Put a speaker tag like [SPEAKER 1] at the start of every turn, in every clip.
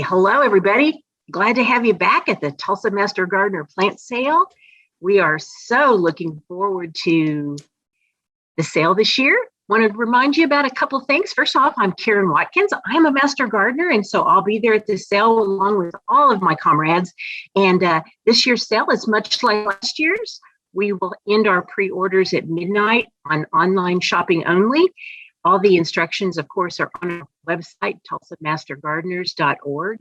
[SPEAKER 1] Hello, everybody. Glad to have you back at the Tulsa Master Gardener plant sale. We are so looking forward to the sale this year. Want to remind you about a couple things. First off, I'm Karen Watkins. I'm a Master Gardener, and so I'll be there at the sale along with all of my comrades. And this year's sale is much like last year's. We will end our pre-orders at midnight on online shopping only. All the instructions, of course, are on our website, tulsamastergardeners.org.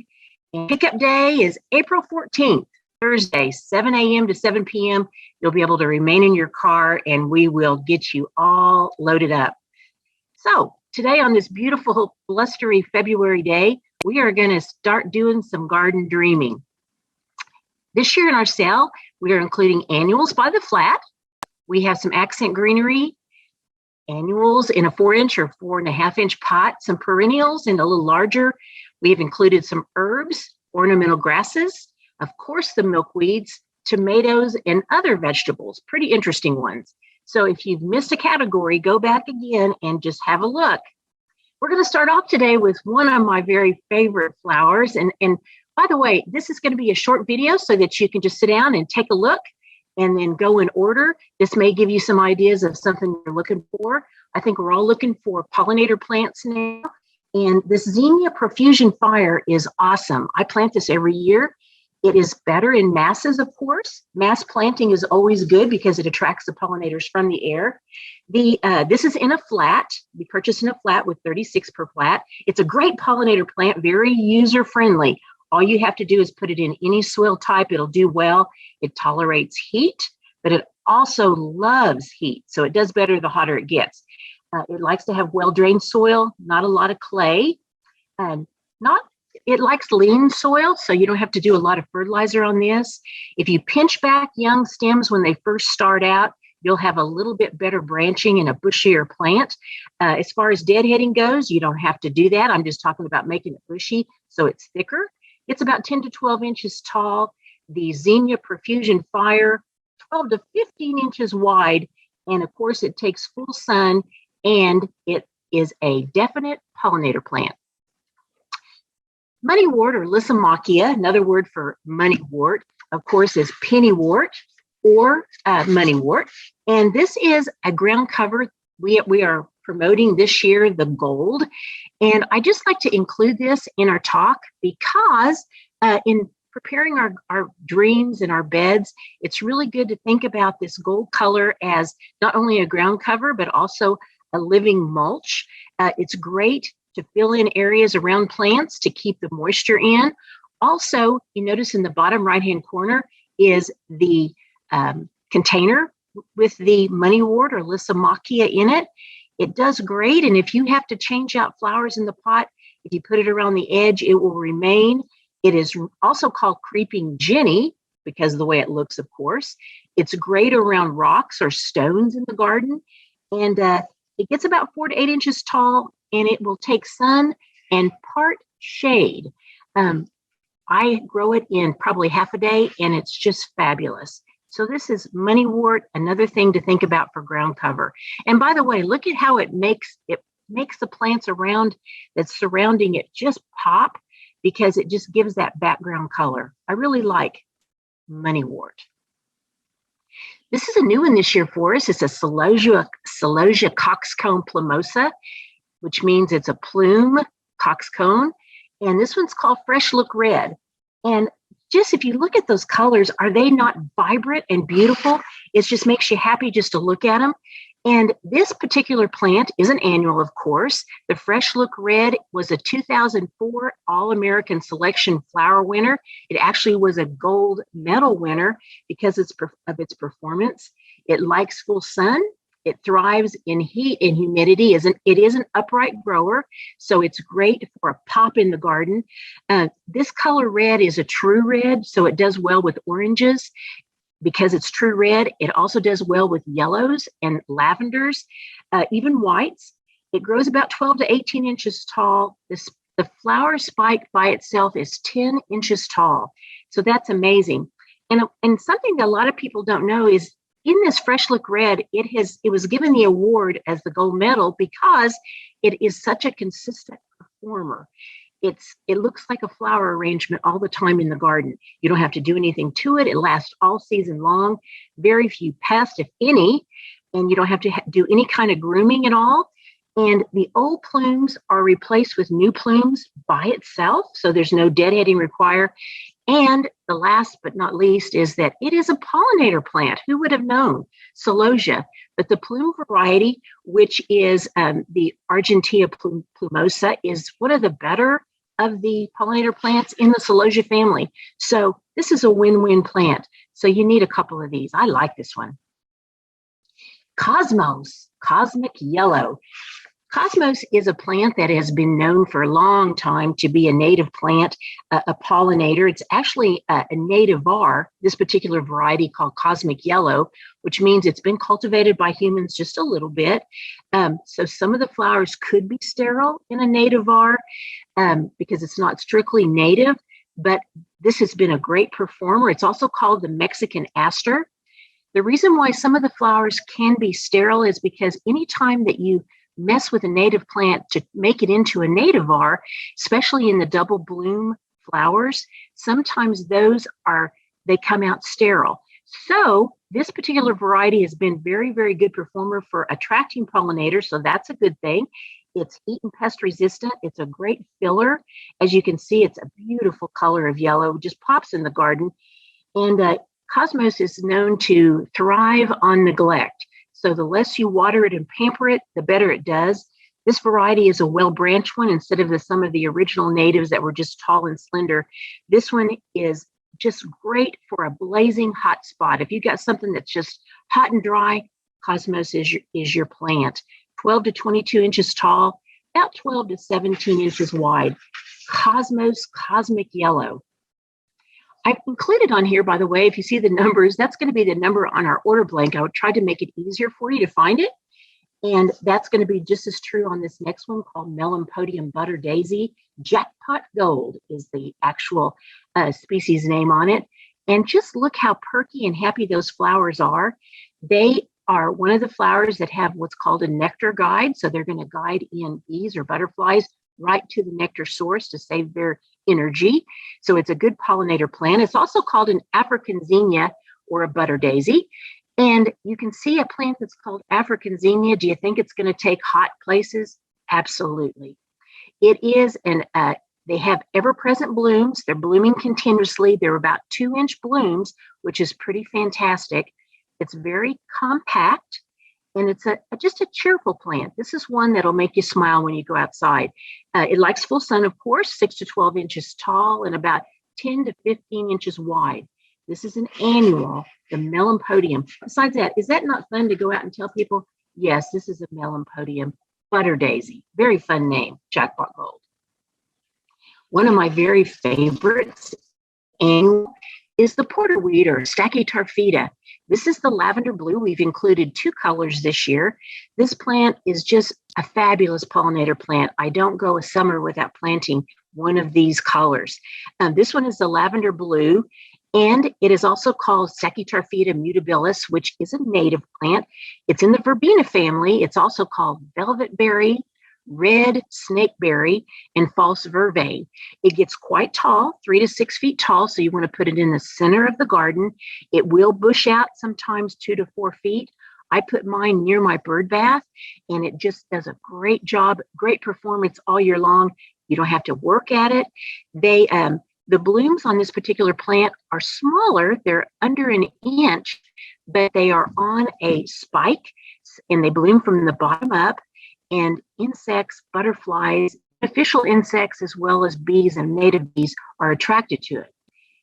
[SPEAKER 1] And pickup day is April 14th, Thursday, 7 a.m. to 7 p.m. You'll be able to remain in your car, and we will get you all loaded up. So today on this beautiful, blustery February day, we are going to start doing some garden dreaming. This year in our sale, we are including annuals by the flat. We have some accent greenery, annuals in a 4-inch or 4.5-inch pot, some perennials in a little larger. We've included some herbs, ornamental grasses, of course, the milkweeds, tomatoes, and other vegetables, pretty interesting ones. So if you've missed a category, go back again and just have a look. We're going to start off today with one of my very favorite flowers. And by the way, this is going to be a short video so that you can just sit down and take a look and then go in order. This may give you some ideas of something you're looking for. I think we're all looking for pollinator plants now. And this Zinnia Profusion Fire is awesome. I plant this every year. It is better in masses, of course. Mass planting is always good because it attracts the pollinators from the air. This is in a flat. We purchased in a flat with 36 per flat. It's a great pollinator plant, very user-friendly. All you have to do is put it in any soil type. It'll do well. It tolerates heat, but it also loves heat. So it does better the hotter it gets. It likes to have well-drained soil, not a lot of clay. It likes lean soil, so you don't have to do a lot of fertilizer on this. If you pinch back young stems when they first start out, you'll have a little bit better branching in a bushier plant. As far as deadheading goes, you don't have to do that. I'm just talking about making it bushy so it's thicker. It's about 10 to 12 inches tall. The Zinnia Profusion Fire, 12 to 15 inches wide. And of course, it takes full sun, and it is a definite pollinator plant. Moneywort or Lysimachia, another word for moneywort, of course, is pennywort or moneywort. And this is a ground cover. We are promoting this year the gold. And I just like to include this in our talk because in preparing our dreams and our beds, it's really good to think about this gold color as not only a ground cover, but also a living mulch. It's great to fill in areas around plants to keep the moisture in. Also, you notice in the bottom right-hand corner is the container with the moneywort or Lysimachia in it. It does great, and if you have to change out flowers in the pot, if you put it around the edge, it will remain. It is also called creeping Jenny because of the way it looks, of course. It's great around rocks or stones in the garden, and it gets about 4 to 8 inches tall, and it will take sun and part shade. I grow it in probably half a day, and it's just fabulous. So this is moneywort, another thing to think about for ground cover. And by the way, look at how it makes the plants around that's surrounding it just pop because it just gives that background color. I really like moneywort. This is a new one this year for us. It's a Celosia cockscomb plumosa, which means it's a plume cockscomb. And this one's called Fresh Look Red. And just if you look at those colors, are they not vibrant and beautiful? It just makes you happy just to look at them. And this particular plant is an annual, of course. The Fresh Look Red was a 2004 All-American Selection Flower winner. It actually was a gold medal winner because of its performance. It likes full sun. It thrives in heat and humidity. It is an upright grower, so it's great for a pop in the garden. This color red is a true red, so it does well with oranges. Because it's true red, it also does well with yellows and lavenders, even whites. It grows about 12 to 18 inches tall. The flower spike by itself is 10 inches tall. So that's amazing. And something that a lot of people don't know is in this Fresh Look Red, it was given the award as the gold medal because it is such a consistent performer. it looks like a flower arrangement all the time in the garden. You don't have to do anything to it. It lasts all season long. Very few pests, if any, and you don't have to do any kind of grooming at all. And the old plumes are replaced with new plumes by itself, so there's no deadheading required. And the last but not least is that it is a pollinator plant. Who would have known? Celosia. But the plume variety, which is the Argentea plumosa, is one of the better of the pollinator plants in the Celosia family. So this is a win-win plant. So you need a couple of these. I like this one. Cosmos, cosmic yellow. Cosmos is a plant that has been known for a long time to be a native plant, a pollinator. It's actually a nativar, this particular variety called cosmic yellow, which means it's been cultivated by humans just a little bit. So some of the flowers could be sterile in a nativar because it's not strictly native, but this has been a great performer. It's also called the Mexican aster. The reason why some of the flowers can be sterile is because anytime that you mess with a native plant to make it into a nativar, especially in the double bloom flowers, sometimes they come out sterile. So this particular variety has been very, very good performer for attracting pollinators. So that's a good thing. It's heat and pest resistant. It's a great filler. As you can see, it's a beautiful color of yellow, just pops in the garden. And Cosmos is known to thrive on neglect. So the less you water it and pamper it, the better it does. This variety is a well-branched one instead of some of the original natives that were just tall and slender. This one is just great for a blazing hot spot. If you've got something that's just hot and dry, Cosmos is your plant. 12 to 22 inches tall, about 12 to 17 inches wide. Cosmos Cosmic Yellow. I've included on here, by the way, if you see the numbers, that's going to be the number on our order blank. I would try to make it easier for you to find it. And that's going to be just as true on this next one called Melampodium Butter Daisy. Jackpot Gold is the actual species name on it. And just look how perky and happy those flowers are. They are one of the flowers that have what's called a nectar guide. So they're going to guide in bees or butterflies right to the nectar source to save their energy. So it's a good pollinator plant. It's also called an African Zinnia or a butter daisy. And you can see a plant that's called African Zinnia. Do you think it's going to take hot places? Absolutely. It is, and they have ever-present blooms. They're blooming continuously. They're about 2-inch blooms, which is pretty fantastic. It's very compact, and it's just a cheerful plant. This is one that'll make you smile when you go outside. It likes full sun, of course, 6 to 12 inches tall and about 10 to 15 inches wide. This is an annual, the Melampodium. Besides that, is that not fun to go out and tell people, yes, this is a Melampodium butter daisy. Very fun name, Jackpot Gold. One of my very favorites annual is the Porterweed or Stachytarpheta. This is the lavender blue. We've included 2 colors this year. This plant is just a fabulous pollinator plant. I don't go a summer without planting one of these colors. This one is the lavender blue, and it is also called Stachytarpheta mutabilis, which is a native plant. It's in the verbena family. It's also called velvetberry, red snakeberry, and false vervain. It gets quite tall, 3 to 6 feet tall, so you want to put it in the center of the garden. It will bush out sometimes 2 to 4 feet. I put mine near my bird bath, and it just does a great job, great performance all year long. You don't have to work at it. The blooms on this particular plant are smaller. They're under an inch, but they are on a spike, and they bloom from the bottom up. And insects, butterflies, official insects, as well as bees and native bees are attracted to it.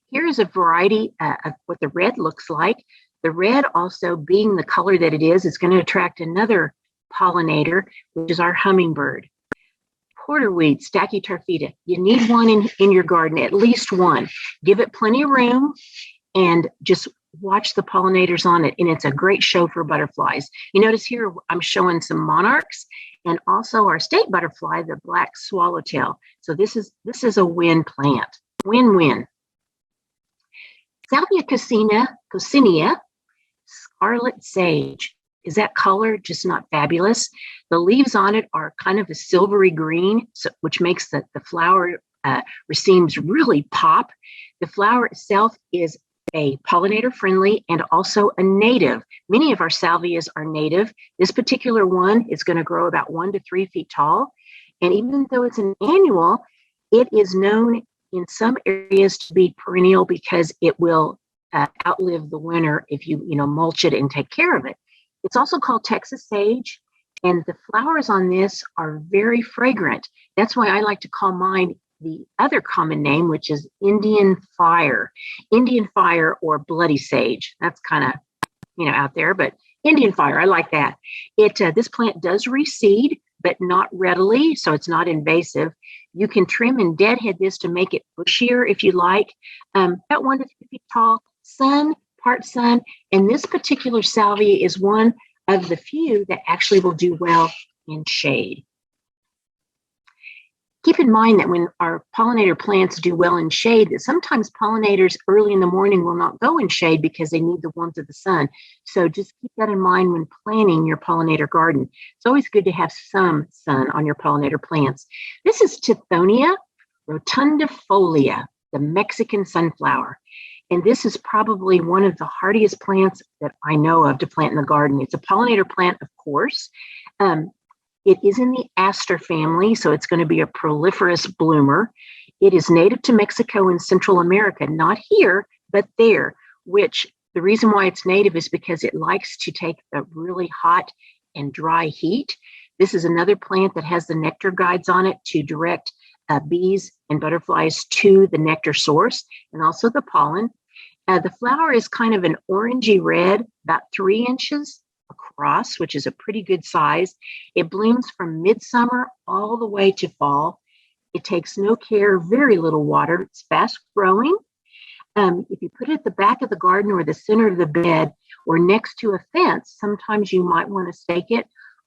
[SPEAKER 1] Here is a variety of what the red looks like. The red also being the color that it is going to attract another pollinator, which is our hummingbird. Porterweed, Stachytarpheta. You need one in your garden, at least one. Give it plenty of room and just watch the pollinators on it. And it's a great show for butterflies. You notice here I'm showing some monarchs and also our state butterfly, the black swallowtail. So this is a win plant. Win-win. Salvia coccinea, Scarlet Sage. Is that color just not fabulous? The leaves on it are kind of a silvery green, which makes the flower racemes really pop. The flower itself is a pollinator friendly and also a native. Many of our salvias are native. This particular one is going to grow about 1 to 3 feet tall. And even though it's an annual, it is known in some areas to be perennial because it will outlive the winter if you mulch it and take care of it. It's also called Texas sage, and the flowers on this are very fragrant. That's why I like to call mine the other common name, which is Indian fire or bloody sage. That's kind of, out there, but Indian fire, I like that. This plant does reseed, but not readily, so it's not invasive. You can trim and deadhead this to make it bushier if you like. About 1 to 3 feet tall, part sun, and this particular salvia is one of the few that actually will do well in shade. Keep in mind that when our pollinator plants do well in shade, that sometimes pollinators early in the morning will not go in shade because they need the warmth of the sun. So just keep that in mind when planning your pollinator garden. It's always good to have some sun on your pollinator plants. This is Tithonia rotundifolia, the Mexican sunflower. And this is probably one of the hardiest plants that I know of to plant in the garden. It's a pollinator plant, of course. It is in the aster family, so it's going to be a proliferous bloomer. It is native to Mexico and Central America, not here, but there, which the reason why it's native is because it likes to take the really hot and dry heat. This is another plant that has the nectar guides on it to direct bees and butterflies to the nectar source and also the pollen. The flower is kind of an orangey red, about 3 inches across, which is a pretty good size. It blooms from midsummer all the way to fall. It takes no care, very little water. It's fast growing. If you put it at the back of the garden or the center of the bed or next to a fence, sometimes you might want to stake it.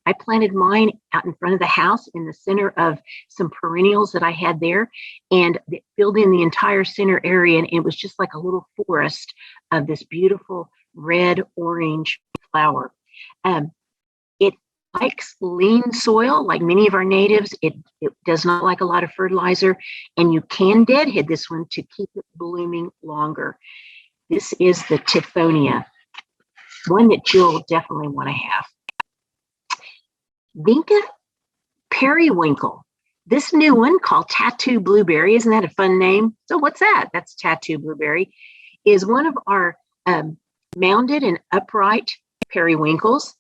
[SPEAKER 1] I planted mine out in front of the house in the center of some perennials that I had there, and it filled in the entire center area, and it was just like a little forest of this beautiful red-orange flower. It likes lean soil, like many of our natives. It does not like a lot of fertilizer, and you can deadhead this one to keep it blooming longer. This is the Tithonia, one that you'll definitely want to have. Vinca Periwinkle. This new one called Tattoo Blueberry, isn't that a fun name? So what's that? That's Tattoo Blueberry, is one of our mounded and upright periwinkles.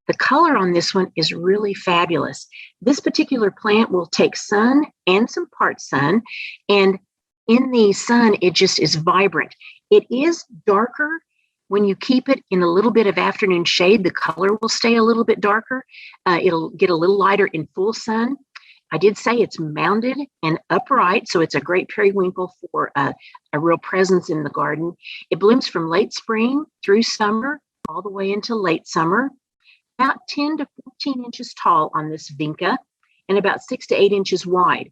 [SPEAKER 1] The color on this one is really fabulous. This particular plant will take sun and some part sun, and in the sun, it just is vibrant. It is darker. When you keep it in a little bit of afternoon shade, the color will stay a little bit darker. It'll get a little lighter in full sun. I did say it's mounded and upright, so it's a great periwinkle for a real presence in the garden. It blooms from late spring through summer, all the way into late summer. About 10 to 14 inches tall on this Vinca, and about 6 to 8 inches wide.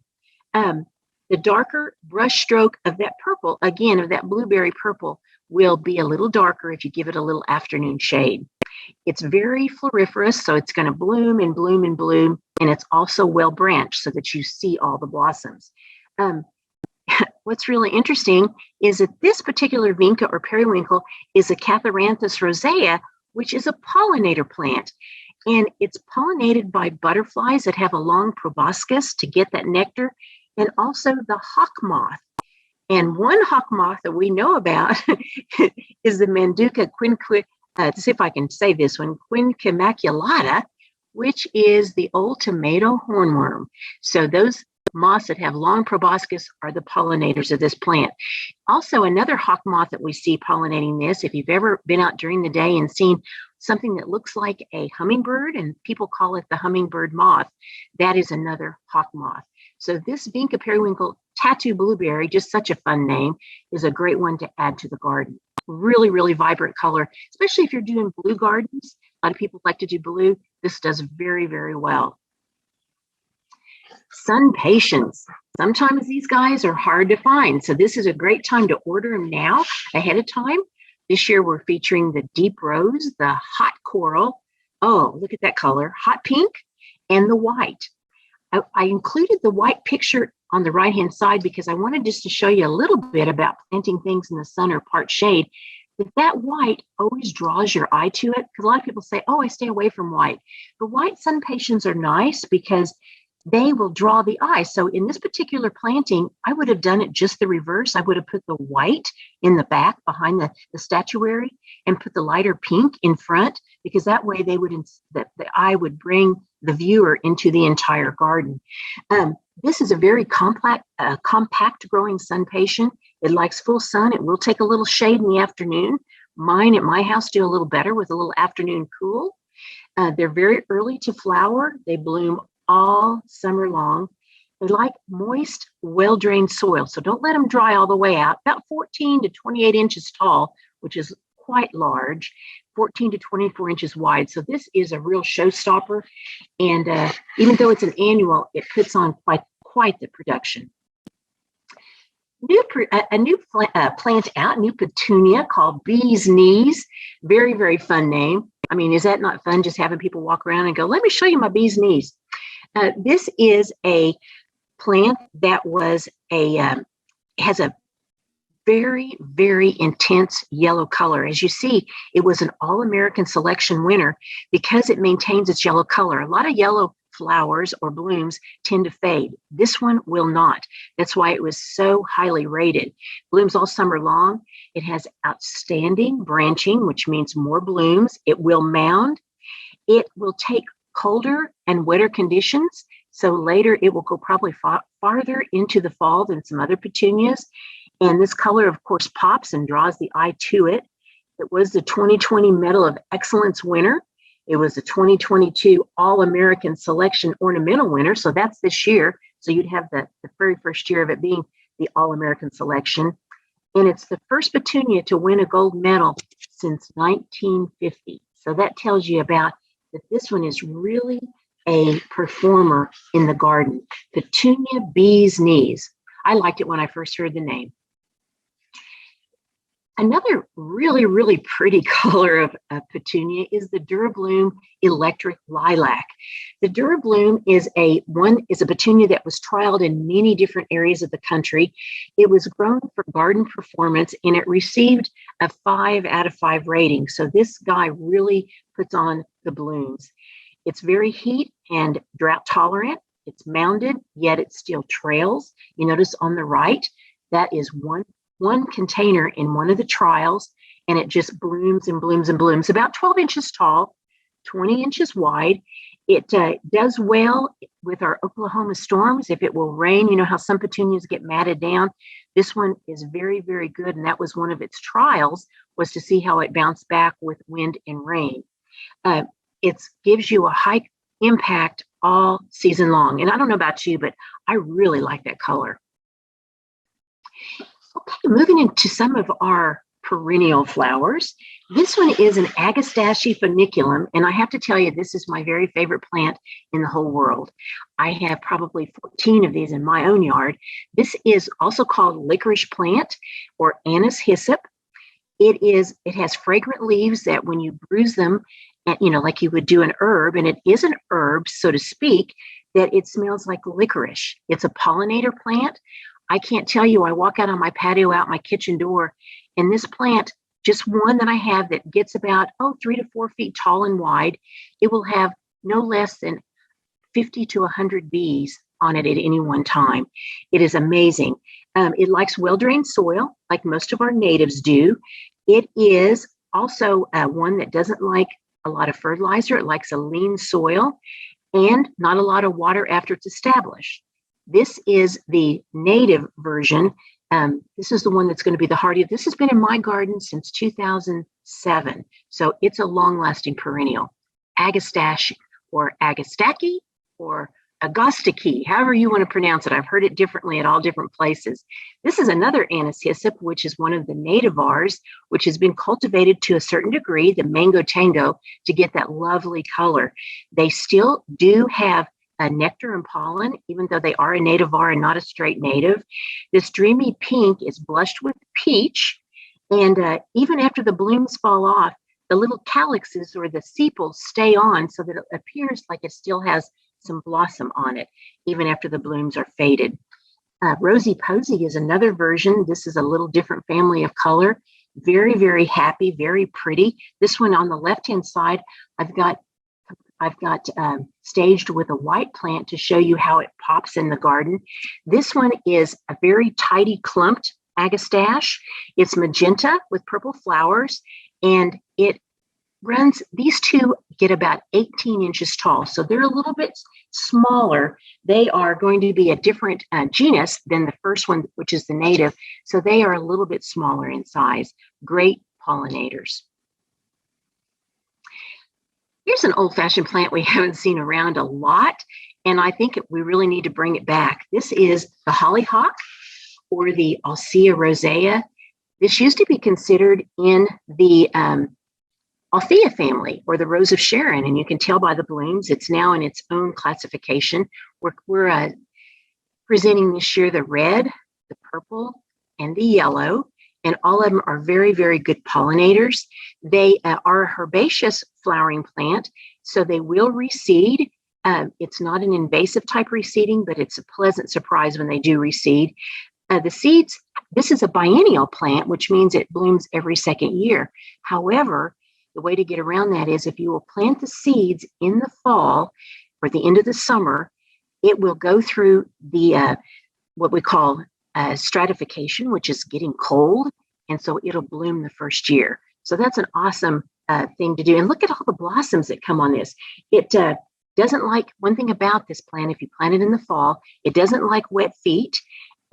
[SPEAKER 1] The darker brush stroke of that purple, again, of that blueberry purple, will be a little darker if you give it a little afternoon shade. It's very floriferous, so it's going to bloom and bloom and bloom, and it's also well branched so that you see all the blossoms. What's really interesting is that this particular Vinca or periwinkle is a Catharanthus rosea, which is a pollinator plant, and it's pollinated by butterflies that have a long proboscis to get that nectar, and also the hawk moth. And one hawk moth that we know about is the Manduca to see if I can say this one, quinquemaculata, which is the old tomato hornworm. So those moths that have long proboscis are the pollinators of this plant. Also, another hawk moth that we see pollinating this, if you've ever been out during the day and seen something that looks like a hummingbird, and people call it the hummingbird moth, that is another hawk moth. So this Vinca periwinkle Tattoo Blueberry, just such a fun name, is a great one to add to the garden. Really, really vibrant color, especially if you're doing blue gardens. A lot of people like to do blue. This does very, very well. Sunpatiens. Sometimes these guys are hard to find, so this is a great time to order them now ahead of time. This year we're featuring the deep rose, the hot coral. Oh, look at that color, hot pink, and the white. I included the white picture on the right-hand side because I wanted just to show you a little bit about planting things in the sun or part shade. That white always draws your eye to it, because a lot of people say, oh, I stay away from white. The white Sunpatiens are nice because they will draw the eye. So in this particular planting, I would have done it just the reverse. I would have put the white in the back behind the statuary and put the lighter pink in front, because that way they would the eye would bring the viewer into the entire garden. This is a very compact growing Sunpatien. It likes full sun. It will take a little shade in the afternoon. Mine at my house do a little better with a little afternoon cool. They're very early to flower. They bloom all summer long. They like moist, well-drained soil. So don't let them dry all the way out. About 14 to 28 inches tall, which is quite large, 14 to 24 inches wide. So this is a real showstopper. And even though it's an annual, it puts on quite the production. A new plant out, new Petunia called Bee's Knees. Very, very fun name. I mean, is that not fun, just having people walk around and go, let me show you my bee's knees. This is a plant that has a very, very intense yellow color. As you see, it was an All-American selection winner because it maintains its yellow color. A lot of yellow flowers or blooms tend to fade. This one will not. That's why it was so highly rated. Blooms all summer long. It has outstanding branching, which means more blooms. It will mound. It will take colder and wetter conditions. So later it will go probably farther into the fall than some other petunias. And this color, of course, pops and draws the eye to it. It was the 2020 Medal of Excellence winner. It was the 2022 All-American Selection Ornamental winner. So that's this year. So you'd have the very first year of it being the All-American Selection. And it's the first petunia to win a gold medal since 1950. So that tells you about that this one is really a performer in the garden. Petunia Bee's Knees. I liked it when I first heard the name. Another really, really pretty color of petunia is the Durabloom Electric Lilac. The Durabloom is a petunia that was trialed in many different areas of the country. It was grown for garden performance and it received a 5 out of 5 rating. So this guy really puts on the blooms. It's very heat and drought tolerant. It's mounded, yet it still trails. You notice on the right, that is one container in one of the trials, and it just blooms and blooms and blooms. About 12 inches tall, 20 inches wide. It does well with our Oklahoma storms. If it will rain, you know how some petunias get matted down. This one is very, very good, and that was one of its trials, was to see how it bounced back with wind and rain. It gives you a high impact all season long. And I don't know about you, but I really like that color. Okay, moving into some of our perennial flowers. This one is an Agastache foeniculum, and I have to tell you, this is my very favorite plant in the whole world. I have probably 14 of these in my own yard. This is also called licorice plant or Anise Hyssop. It has fragrant leaves that when you bruise them, and, you know, like you would do an herb, and it is an herb, so to speak, that it smells like licorice. It's a pollinator plant. I can't tell you, I walk out on my patio, out my kitchen door, and this plant, just one that I have that gets about, 3 to 4 feet tall and wide, it will have no less than 50 to 100 bees on it at any one time. It is amazing. It likes well-drained soil, like most of our natives do. It is also one that doesn't like a lot of fertilizer. It likes a lean soil and not a lot of water after it's established. This is the native version. This is the one that's going to be the hardiest. This has been in my garden since 2007. So it's a long-lasting perennial. Agastache or Agastache or Agastache, however you want to pronounce it. I've heard it differently at all different places. This is another Anise Hyssop, which is one of the nativars, which has been cultivated to a certain degree, the mango tango, to get that lovely color. They still do have nectar and pollen, even though they are a nativar and not a straight native. This dreamy pink is blushed with peach, and even after the blooms fall off, the little calyxes or the sepals stay on so that it appears like it still has some blossom on it, even after the blooms are faded. Rosy Posy is another version. This is a little different family of color. Very, very happy, very pretty. This one on the left-hand side, I've got staged with a white plant to show you how it pops in the garden. This one is a very tidy clumped Agastache. It's magenta with purple flowers, and it runs, these two get about 18 inches tall. So they're a little bit smaller. They are going to be a different genus than the first one, which is the native. So they are a little bit smaller in size. Great pollinators. Here's an old-fashioned plant we haven't seen around a lot, and I think we really need to bring it back. This is the hollyhock, or the Alcea rosea. This used to be considered in the Althea family, or the Rose of Sharon, and you can tell by the blooms, it's now in its own classification. We're presenting this year the red, the purple, and the yellow, and all of them are very, very good pollinators. They are a herbaceous flowering plant, so they will reseed. It's not an invasive type reseeding, but it's a pleasant surprise when they do reseed. The seeds, this is a biennial plant, which means it blooms every second year. However, the way to get around that is if you will plant the seeds in the fall or the end of the summer, it will go through the what we call stratification, which is getting cold, and so it'll bloom the first year. So that's an awesome thing to do. And look at all the blossoms that come on this. It doesn't like, one thing about this plant, if you plant it in the fall, it doesn't like wet feet,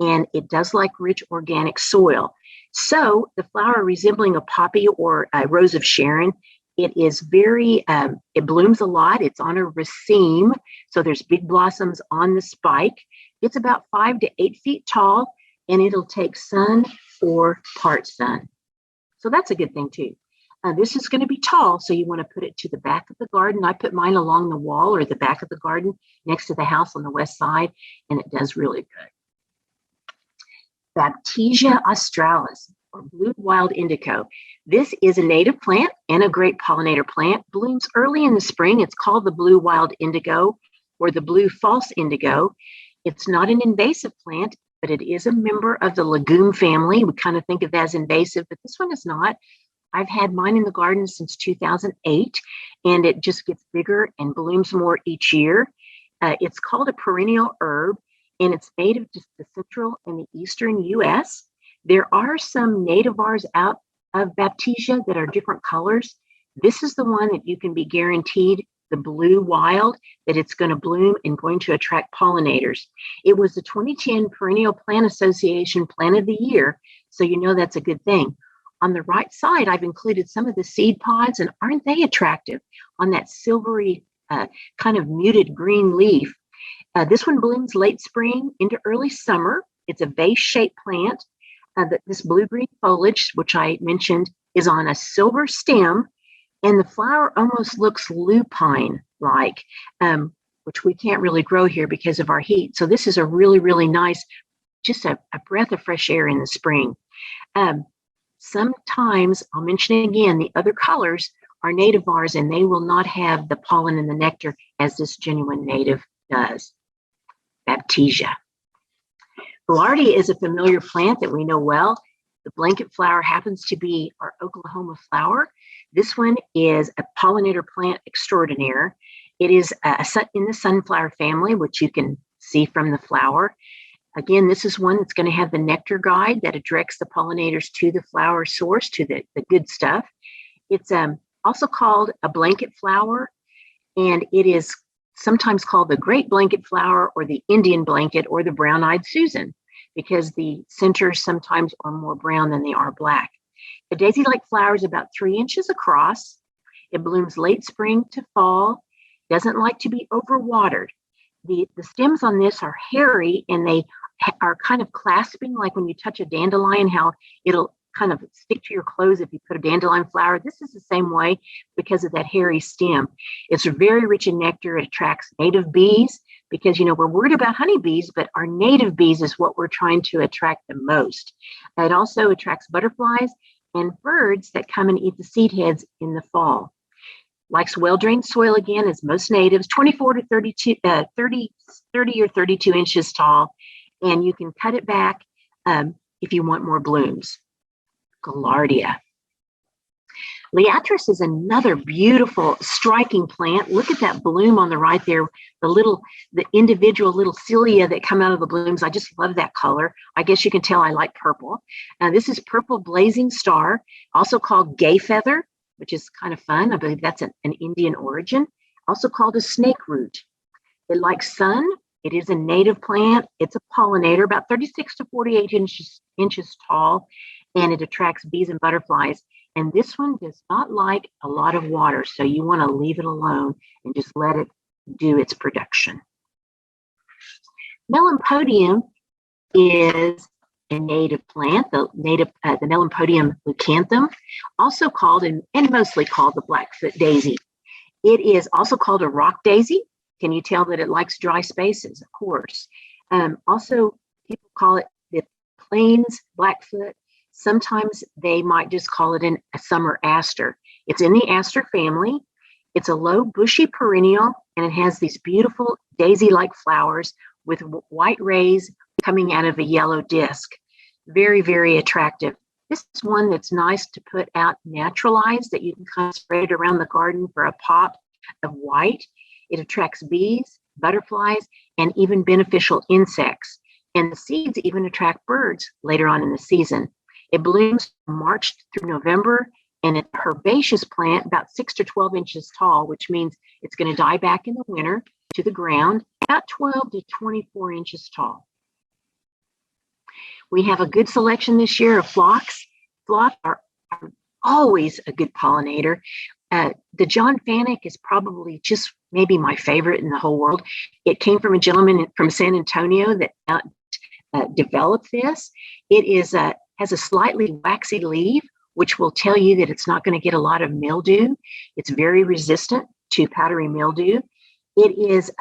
[SPEAKER 1] and it does like rich organic soil. So the flower resembling a poppy or a Rose of Sharon, it is very, it blooms a lot. It's on a raceme, so there's big blossoms on the spike. It's about 5 to 8 feet tall, and it'll take sun or part sun. So that's a good thing too. This is going to be tall, so you want to put it to the back of the garden. I put mine along the wall or the back of the garden next to the house on the west side, and it does really good. Baptisia australis, or blue wild indigo. This is a native plant and a great pollinator plant. Blooms early in the spring. It's called the blue wild indigo or the blue false indigo. It's not an invasive plant, but it is a member of the legume family. We kind of think of it as invasive, but this one is not. I've had mine in the garden since 2008, and it just gets bigger and blooms more each year. It's called a perennial herb, and it's native to the central and the eastern U.S. There are some nativars out of Baptisia that are different colors. This is the one that you can be guaranteed, the blue wild, that it's going to bloom and going to attract pollinators. It was the 2010 Perennial Plant Association Plant of the Year, so you know that's a good thing. On the right side, I've included some of the seed pods, and aren't they attractive on that silvery kind of muted green leaf? This one blooms late spring into early summer. It's a vase-shaped plant. This blue-green foliage, which I mentioned, is on a silver stem, and the flower almost looks lupine-like, which we can't really grow here because of our heat. So this is a really, really nice, just a breath of fresh air in the spring. Sometimes, I'll mention again, the other colors are nativars, and they will not have the pollen and the nectar as this genuine native does. Baptisia. Boulardii is a familiar plant that we know well. The blanket flower happens to be our Oklahoma flower. This one is a pollinator plant extraordinaire. It is in the sunflower family, which you can see from the flower. Again, this is one that's going to have the nectar guide that directs the pollinators to the flower source, to the good stuff. It's also called a blanket flower, and it is sometimes called the great blanket flower or the Indian blanket or the brown-eyed Susan, because the centers sometimes are more brown than they are black. The daisy-like flower is about 3 inches across. It blooms late spring to fall, doesn't like to be overwatered. The stems on this are hairy, and they are kind of clasping, like when you touch a dandelion, how it'll kind of stick to your clothes if you put a dandelion flower. This is the same way because of that hairy stem. It's very rich in nectar. It attracts native bees because, you know, we're worried about honeybees, but our native bees is what we're trying to attract the most. It also attracts butterflies and birds that come and eat the seed heads in the fall. Likes well-drained soil again, as most natives, 24 to 30 or 32 inches tall. and you can cut it back if you want more blooms. Gaillardia. Liatris is another beautiful, striking plant. Look at that bloom on the right there, the individual little cilia that come out of the blooms. I just love that color. I guess you can tell I like purple. This is Purple Blazing Star, also called gay feather, which is kind of fun. I believe that's an Indian origin. Also called a snake root. It likes sun. It is a native plant. It's a pollinator, about 36 to 48 inches tall, and it attracts bees and butterflies. And this one does not like a lot of water, so you want to leave it alone and just let it do its production. Melampodium is a native plant, the Melampodium leucanthum, also called and mostly called the Blackfoot Daisy. It is also called a rock daisy. Can you tell that it likes dry spaces? Of course. Also, people call it the plains Blackfoot. Sometimes they might just call it a summer aster. It's in the aster family. It's a low, bushy perennial, and it has these beautiful daisy-like flowers with white rays coming out of a yellow disc. Very, very attractive. This is one that's nice to put out naturalized, that you can kind of spread it around the garden for a pop of white. It attracts bees, butterflies, and even beneficial insects. And the seeds even attract birds later on in the season. It blooms from March through November, and it's a herbaceous plant, about 6 to 12 inches tall, which means it's going to die back in the winter to the ground, about 12 to 24 inches tall. We have a good selection this year of phlox. Phlox are always a good pollinator. The John Fanick is probably just maybe my favorite in the whole world. It came from a gentleman from San Antonio that developed this. It has a slightly waxy leaf, which will tell you that it's not going to get a lot of mildew. It's very resistant to powdery mildew. It is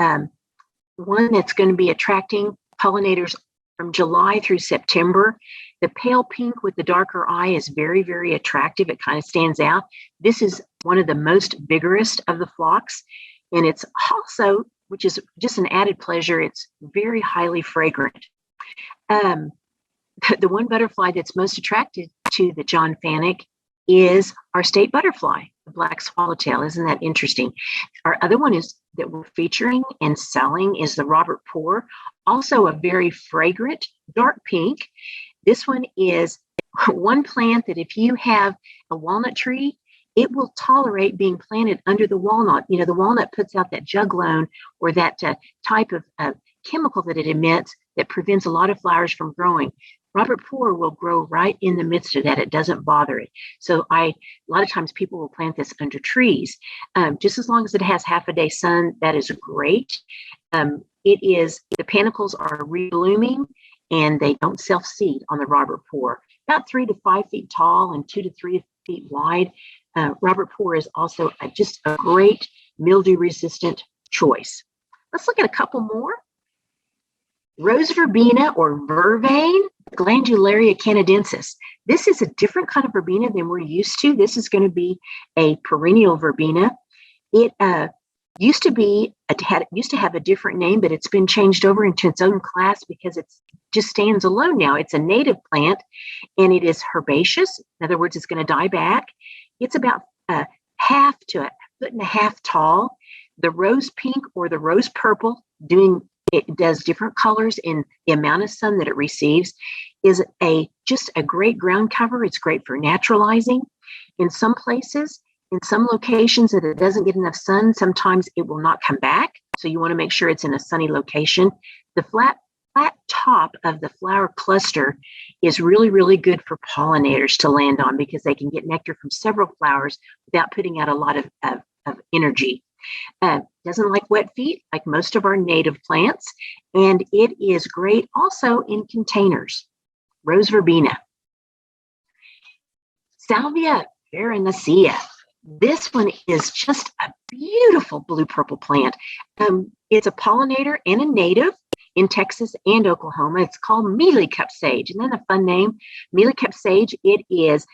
[SPEAKER 1] one that's going to be attracting pollinators from July through September. The pale pink with the darker eye is very, very attractive. It kind of stands out. This is one of the most vigorous of the phlox. And it's also, which is just an added pleasure, it's very highly fragrant. The one butterfly that's most attracted to the John Fanick is our state butterfly, the black swallowtail. Isn't that interesting? Our other one is that we're featuring and selling is the Robert Poor, also a very fragrant dark pink. This one is one plant that if you have a walnut tree, it will tolerate being planted under the walnut. You know, the walnut puts out that juglone or that type of chemical that it emits that prevents a lot of flowers from growing. Robert Poor will grow right in the midst of that. It doesn't bother it. So a lot of times people will plant this under trees. Just as long as it has half a day sun, that is great. The panicles are reblooming and they don't self-seed on the Robert Poor. About 3 to 5 feet tall and 2 to 3 feet wide. Robert Poor is also just a great mildew-resistant choice. Let's look at a couple more. Rose verbena or vervain-Glandularia canadensis. This is a different kind of verbena than we're used to. This is going to be a perennial verbena. It used to have a different name, but it's been changed over into its own class because it just stands alone now. It's a native plant, and it is herbaceous. In other words, it's going to die back. It's about half to a foot and a half tall. The rose pink or the rose purple, it does different colors in the amount of sun that it receives, is just a great ground cover. It's great for naturalizing. In some places, in some locations that it doesn't get enough sun, sometimes it will not come back. So you want to make sure it's in a sunny location. The flat top of the flower cluster is really, really good for pollinators to land on because they can get nectar from several flowers without putting out a lot of energy. Doesn't like wet feet, like most of our native plants, and it is great also in containers. Rose verbena. Salvia farinaceae. This one is just a beautiful blue-purple plant. It's a pollinator and a native in Texas and Oklahoma. It's called Mealycup Sage. Isn't that a fun name? Mealycup Sage, it is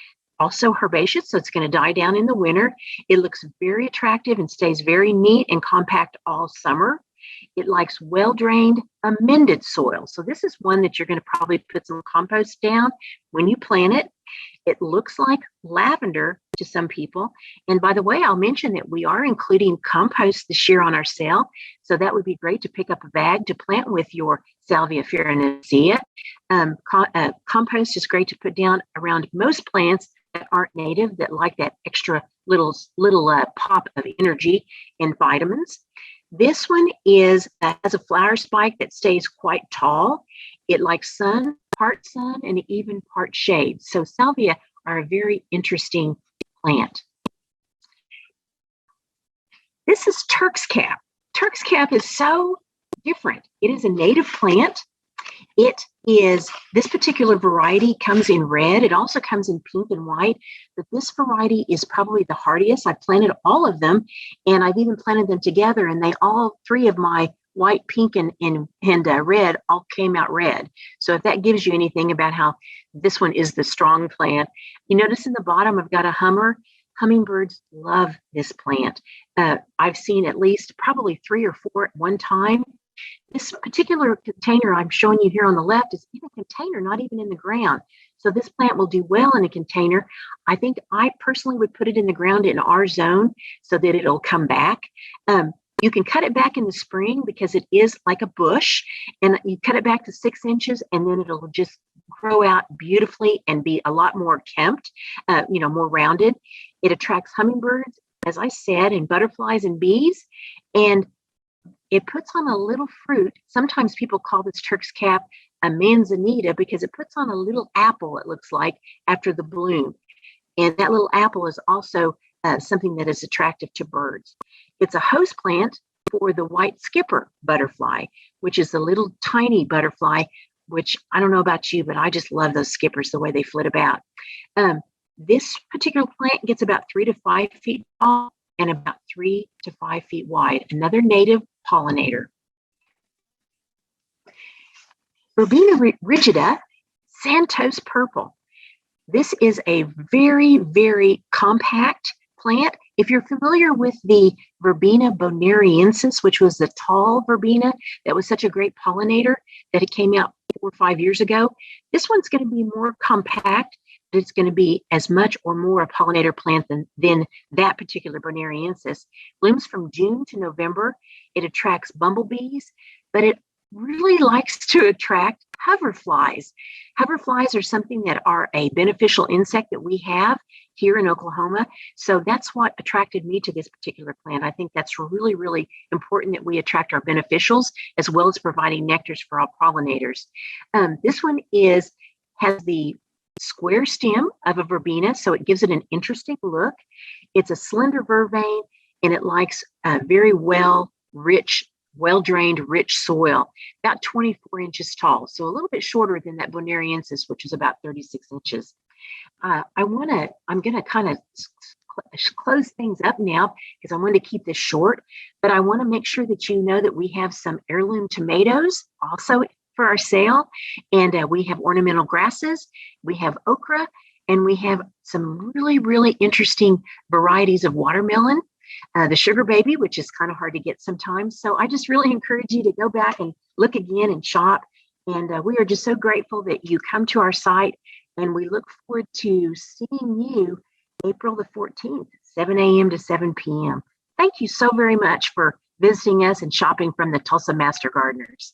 [SPEAKER 1] also herbaceous, so it's going to die down in the winter. It looks very attractive and stays very neat and compact all summer. It likes well-drained, amended soil. So this is one that you're going to probably put some compost down when you plant it. It looks like lavender to some people. And by the way, I'll mention that we are including compost this year on our sale. So that would be great to pick up a bag to plant with your Salvia farinaceae. Compost is great to put down around most plants that aren't native, that like that extra little pop of energy and vitamins. This one has a flower spike that stays quite tall. It likes sun, part sun, and even part shade. So salvia are a very interesting plant. This is Turk's Cap. Turk's Cap is so different. It is a native plant. This particular variety comes in red. It also comes in pink and white, but this variety is probably the hardiest. I planted all of them, and I've even planted them together, and all three of my white, pink, and red all came out red. So if that gives you anything about how this one is the strong plant. You notice in the bottom, I've got a hummer. Hummingbirds love this plant. I've seen at least probably 3 or 4 at one time. This particular container I'm showing you here on the left is in a container, not even in the ground. So this plant will do well in a container. I think I personally would put it in the ground in our zone so that it'll come back. You can cut it back in the spring because it is like a bush, and you cut it back to 6 inches, and then it'll just grow out beautifully and be a lot more kempt, more rounded. It attracts hummingbirds, as I said, and butterflies and bees, and it puts on a little fruit. Sometimes people call this Turk's Cap a manzanita because it puts on a little apple, it looks like, after the bloom. And that little apple is also something that is attractive to birds. It's a host plant for the white skipper butterfly, which is the little tiny butterfly, which I don't know about you, but I just love those skippers, the way they flit about. This particular plant gets about 3 to 5 feet tall and about 3 to 5 feet wide, another native pollinator. Verbena rigida, Santos Purple. This is a very, very compact plant. If you're familiar with the Verbena bonariensis, which was the tall verbena that was such a great pollinator that it came out 4 or 5 years ago, this one's going to be more compact. It's going to be as much or more a pollinator plant than that particular bonariensis. Blooms from June to November. It attracts bumblebees, but it really likes to attract hoverflies. Hoverflies are something that are a beneficial insect that we have here in Oklahoma. So that's what attracted me to this particular plant. I think that's really, really important that we attract our beneficials as well as providing nectars for all pollinators. This one has the square stem of a verbena, so it gives it an interesting look. It's a slender vervain, and it likes very well-drained, rich soil, about 24 inches tall, so a little bit shorter than that bonariensis, which is about 36 inches. I'm going to kind of close things up now because I want to keep this short, but I want to make sure that you know that we have some heirloom tomatoes also for our sale, and we have ornamental grasses, we have okra, and we have some really, really interesting varieties of watermelon. The sugar baby, which is kind of hard to get sometimes. So I just really encourage you to go back and look again and shop. And we are just so grateful that you come to our site, and we look forward to seeing you April the 14th, 7 a.m. to 7 p.m. Thank you so very much for visiting us and shopping from the Tulsa Master Gardeners.